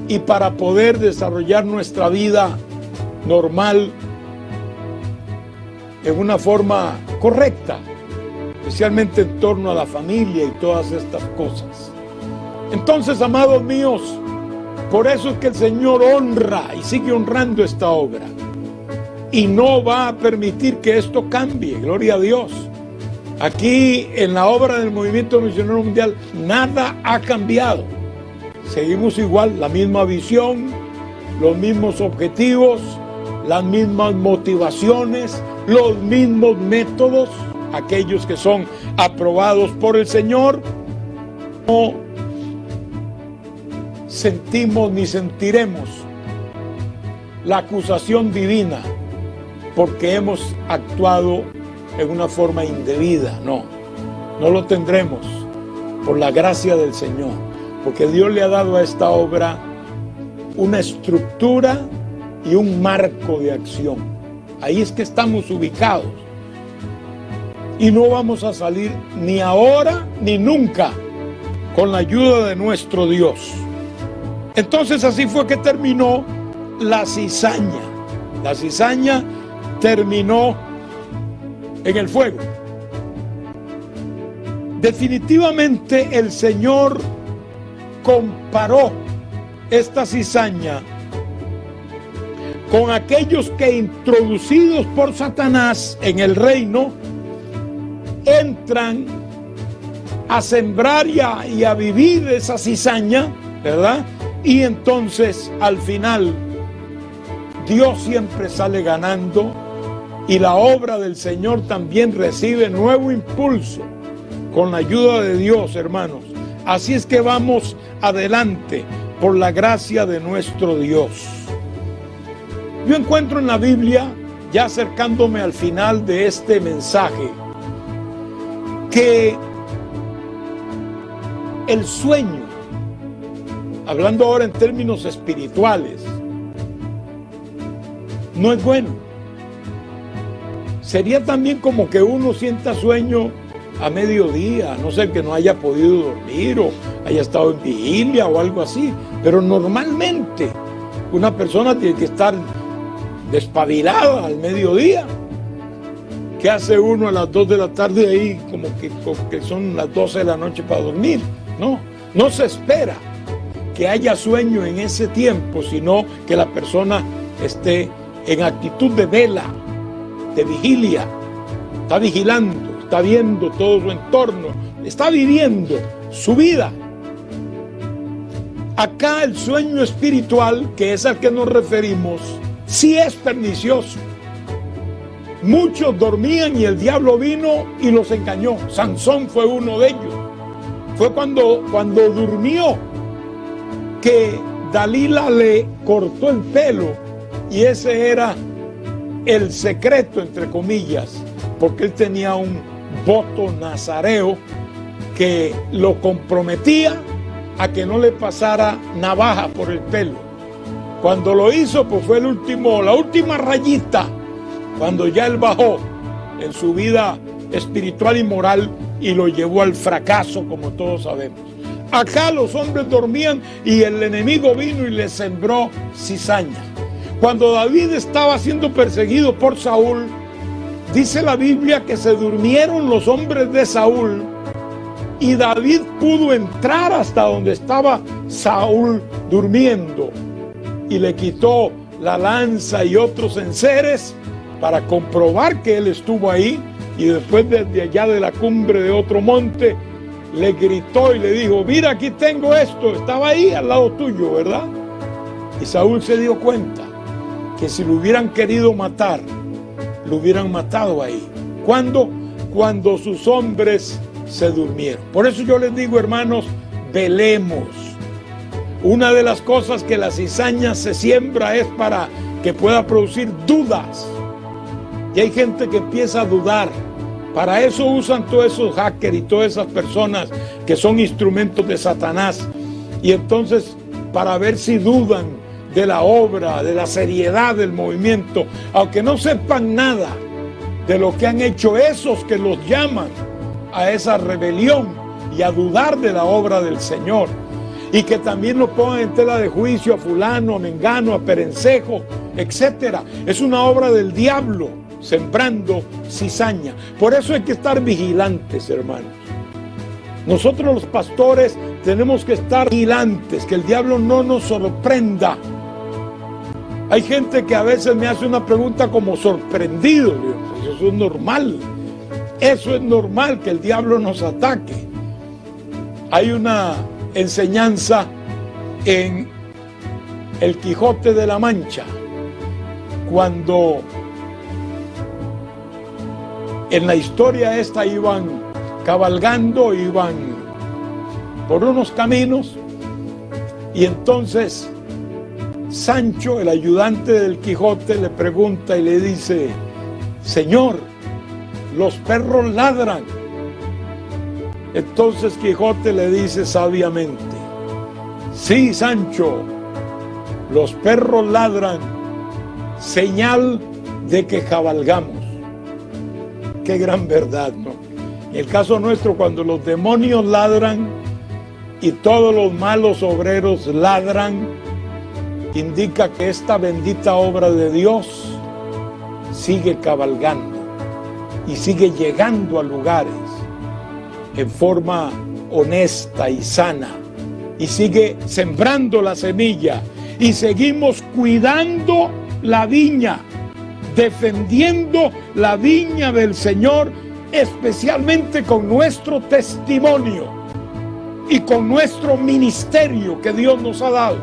A: y para poder desarrollar nuestra vida normal en una forma correcta, especialmente en torno a la familia y todas estas cosas. Entonces, amados míos, por eso es que el Señor honra y sigue honrando esta obra y no va a permitir que esto cambie, gloria a Dios. Aquí en la obra del Movimiento Misionero Mundial nada ha cambiado. Seguimos igual, la misma visión, los mismos objetivos, las mismas motivaciones, los mismos métodos, aquellos que son aprobados por el Señor. No sentimos ni sentiremos la acusación divina porque hemos actuado en una forma indebida. No lo tendremos por la gracia del Señor, porque Dios le ha dado a esta obra una estructura y un marco de acción. Ahí es que estamos ubicados y no vamos a salir ni ahora ni nunca con la ayuda de nuestro Dios. Entonces así fue que terminó la cizaña. La cizaña terminó en el fuego. Definitivamente el Señor comparó esta cizaña con aquellos que, introducidos por Satanás en el reino, entran a sembrar y a vivir esa cizaña, ¿verdad? Y entonces al final Dios siempre sale ganando y la obra del Señor también recibe nuevo impulso con la ayuda de Dios, hermanos. Así es que vamos adelante por la gracia de nuestro Dios. Yo encuentro en la Biblia, ya acercándome al final de este mensaje, que el sueño, hablando ahora en términos espirituales, no es bueno. Sería también como que uno sienta sueño a mediodía, a no ser que no haya podido dormir o haya estado en vigilia o algo así, pero normalmente una persona tiene que estar despabilada al mediodía. ¿Qué hace uno a las 2 de la tarde ahí como que son las 12 de la noche para dormir? No se espera que haya sueño en ese tiempo, sino que la persona esté en actitud de vela, de vigilia, está vigilando, está viendo todo su entorno, está viviendo su vida. Acá el sueño espiritual, que es al que nos referimos, sí es pernicioso. Muchos dormían y el diablo vino y los engañó. Sansón fue uno de ellos. Fue cuando durmió que Dalila le cortó el pelo, y ese era el secreto, entre comillas, porque él tenía un voto nazareo que lo comprometía a que no le pasara navaja por el pelo. Cuando lo hizo, pues fue la última rayita, cuando ya él bajó en su vida espiritual y moral y lo llevó al fracaso, como todos sabemos. Acá los hombres dormían y el enemigo vino y les sembró cizaña. Cuando David estaba siendo perseguido por Saúl, dice la Biblia que se durmieron los hombres de Saúl y David pudo entrar hasta donde estaba Saúl durmiendo y le quitó la lanza y otros enseres para comprobar que él estuvo ahí, y después desde allá de la cumbre de otro monte le gritó y le dijo: mira, aquí tengo esto, estaba ahí al lado tuyo, ¿verdad? Y Saúl se dio cuenta que si lo hubieran querido matar, lo hubieran matado ahí. Cuando sus hombres se durmieron. Por eso yo les digo, hermanos, velemos. Una de las cosas que la cizaña se siembra es para que pueda producir dudas. Y hay gente que empieza a dudar. Para eso usan todos esos hackers y todas esas personas que son instrumentos de Satanás. Y entonces, para ver si dudan de la obra, de la seriedad del movimiento, aunque no sepan nada de lo que han hecho esos que los llaman a esa rebelión y a dudar de la obra del Señor, y que también nos pongan en tela de juicio a fulano, a mengano, a perencejo, etcétera. Es una obra del diablo sembrando cizaña. Por eso hay que estar vigilantes, hermanos. Nosotros los pastores tenemos que estar vigilantes, que el diablo no nos sorprenda. Hay gente que a veces me hace una pregunta como sorprendido. Eso es normal. Eso es normal, que el diablo nos ataque. Hay una enseñanza en El Quijote de la Mancha, cuando en la historia esta iban cabalgando, iban por unos caminos, y entonces Sancho, el ayudante del Quijote, le pregunta y le dice: Señor, los perros ladran. Entonces Quijote le dice sabiamente: sí, Sancho, los perros ladran, señal de que cabalgamos. Qué gran verdad, ¿no? En el caso nuestro, cuando los demonios ladran y todos los malos obreros ladran, indica que esta bendita obra de Dios sigue cabalgando y sigue llegando a lugares en forma honesta y sana, y sigue sembrando la semilla, y seguimos cuidando la viña, defendiendo la viña del Señor, especialmente con nuestro testimonio y con nuestro ministerio que Dios nos ha dado.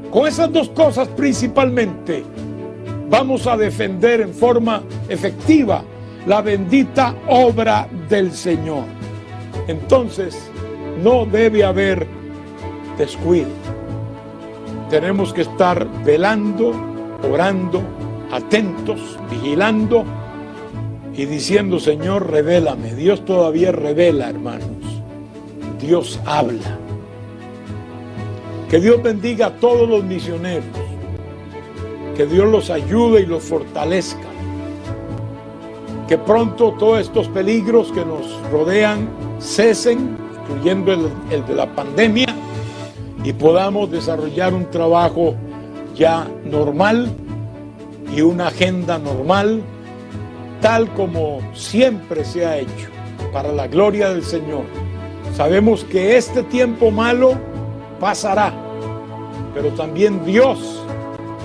A: Con esas dos cosas principalmente vamos a defender en forma efectiva la bendita obra del Señor. Entonces, no debe haber descuido. Tenemos que estar velando, orando, atentos, vigilando y diciendo: Señor, revélame. Dios todavía revela, hermanos. Dios habla. Que Dios bendiga a todos los misioneros. Que Dios los ayude y los fortalezca. Que pronto todos estos peligros que nos rodean cesen, incluyendo el de la pandemia, y podamos desarrollar un trabajo ya normal y una agenda normal, tal como siempre se ha hecho, para la gloria del Señor. Sabemos que este tiempo malo pasará, pero también Dios,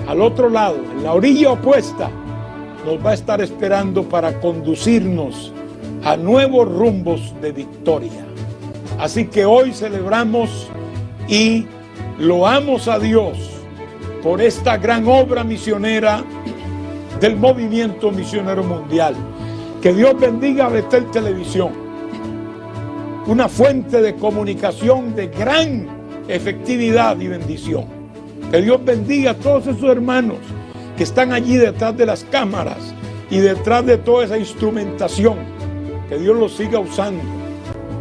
A: al otro lado, en la orilla opuesta, nos va a estar esperando para conducirnos a nuevos rumbos de victoria. Así que hoy celebramos y loamos a Dios por esta gran obra misionera del movimiento misionero mundial. Que Dios bendiga a Betel Televisión, una fuente de comunicación de gran efectividad y bendición. Que Dios bendiga a todos esos hermanos que están allí detrás de las cámaras y detrás de toda esa instrumentación. Que Dios los siga usando.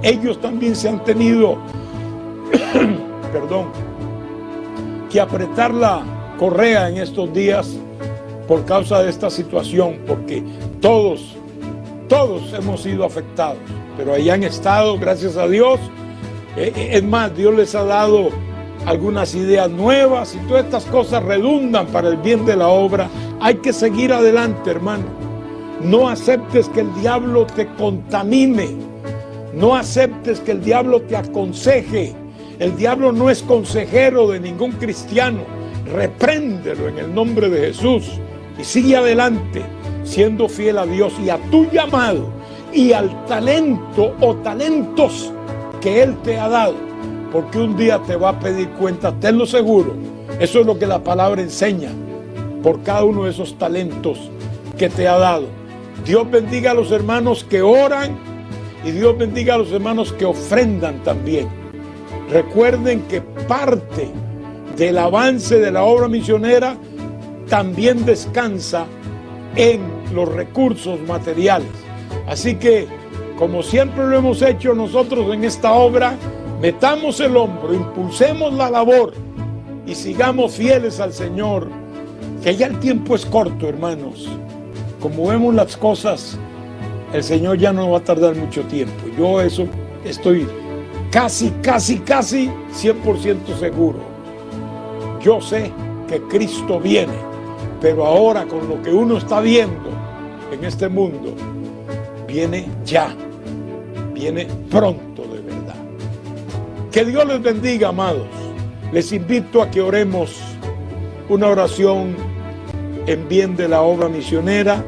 A: Ellos también se han tenido que apretar la correa en estos días por causa de esta situación, porque todos hemos sido afectados, pero ahí han estado, gracias a Dios. Es más, Dios les ha dado algunas ideas nuevas, y todas estas cosas redundan para el bien de la obra. Hay que seguir adelante, hermano. No aceptes que el diablo te contamine. No aceptes que el diablo te aconseje. El diablo no es consejero de ningún cristiano. Repréndelo en el nombre de Jesús y sigue adelante, siendo fiel a Dios y a tu llamado y al talento o talentos que Él te ha dado, porque un día te va a pedir cuenta, tenlo seguro. Eso es lo que la palabra enseña, por cada uno de esos talentos que te ha dado. Dios bendiga a los hermanos que oran Y Dios bendiga a los hermanos que ofrendan también. Recuerden que parte del avance de la obra misionera también descansa en los recursos materiales. Así que, como siempre lo hemos hecho nosotros en esta obra, metamos el hombro, impulsemos la labor y sigamos fieles al Señor, que ya el tiempo es corto, hermanos. Como vemos las cosas, el Señor ya no va a tardar mucho tiempo. Yo eso estoy casi 100% seguro. Yo sé que Cristo viene, pero ahora con lo que uno está viendo en este mundo, viene ya, viene pronto de verdad. Que Dios les bendiga, amados. Les invito a que oremos una oración en bien de la obra misionera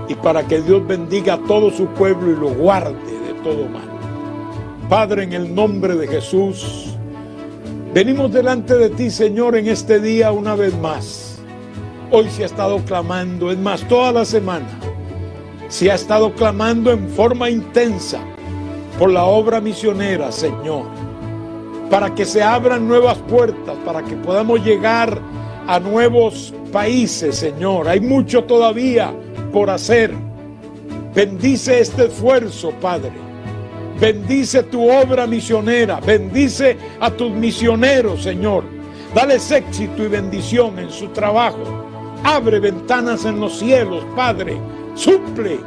A: y para que Dios bendiga a todo su pueblo y lo guarde de todo mal. Padre, en el nombre de Jesús, venimos delante de ti, Señor, en este día una vez más. Hoy se ha estado clamando, es más, toda la semana se ha estado clamando en forma intensa por la obra misionera, Señor, para que se abran nuevas puertas, para que podamos llegar a nuevos países, Señor. Hay mucho todavía por hacer. Bendice este esfuerzo, Padre. Bendice tu obra misionera. Bendice a tus misioneros, Señor. Dales éxito y bendición en su trabajo. Abre ventanas en los cielos, Padre. Suple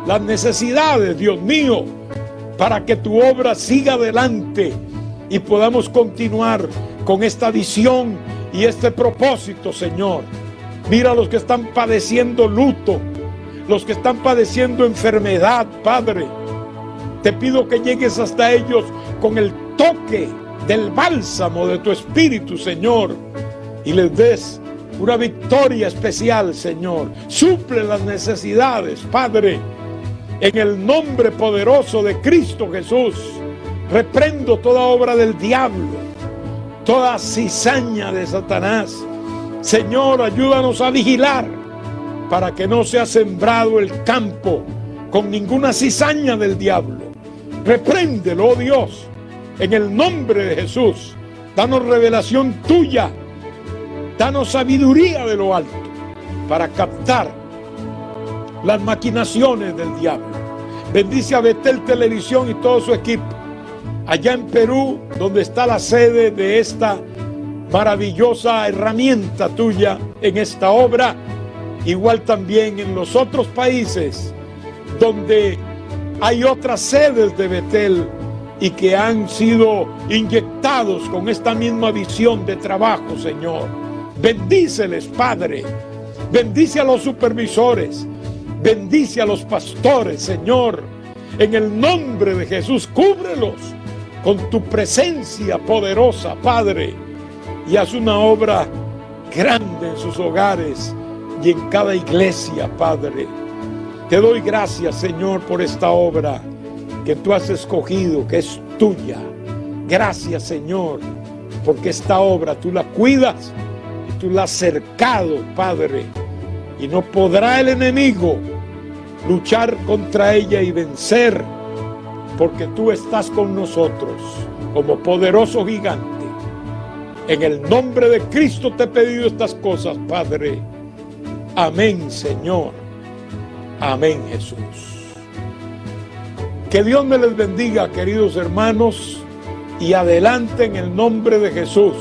A: las necesidades, Dios mío, para que tu obra siga adelante y podamos continuar con esta visión y este propósito, Señor. Mira a los que están padeciendo luto, los que están padeciendo enfermedad, Padre. Te pido que llegues hasta ellos con el toque del bálsamo de tu Espíritu, Señor, y les des una victoria especial, Señor. Suple las necesidades, Padre, en el nombre poderoso de Cristo Jesús. Reprendo toda obra del diablo, toda cizaña de Satanás. Señor, ayúdanos a vigilar para que no sea sembrado el campo con ninguna cizaña del diablo. Repréndelo, oh Dios, en el nombre de Jesús. Danos revelación tuya, danos sabiduría de lo alto para captar las maquinaciones del diablo. Bendice a Betel Televisión y todo su equipo allá en Perú, donde está la sede de esta maravillosa herramienta tuya en esta obra. Igual también en los otros países donde hay otras sedes de Betel y que han sido inyectados con esta misma visión de trabajo, Señor. Bendíceles, Padre. Bendice a los supervisores. Bendice a los pastores, Señor. En el nombre de Jesús, cúbrelos con tu presencia poderosa, Padre. Y haz una obra grande en sus hogares y en cada iglesia, Padre. Te doy gracias, Señor, por esta obra que tú has escogido, que es tuya. Gracias, Señor, porque esta obra tú la cuidas y tú la has cercado, Padre. Y no podrá el enemigo luchar contra ella y vencer, porque tú estás con nosotros como poderoso gigante. En el nombre de Cristo te he pedido estas cosas, Padre. Amén, Señor. Amén, Jesús. Que Dios me les bendiga, queridos hermanos, y adelante en el nombre de Jesús.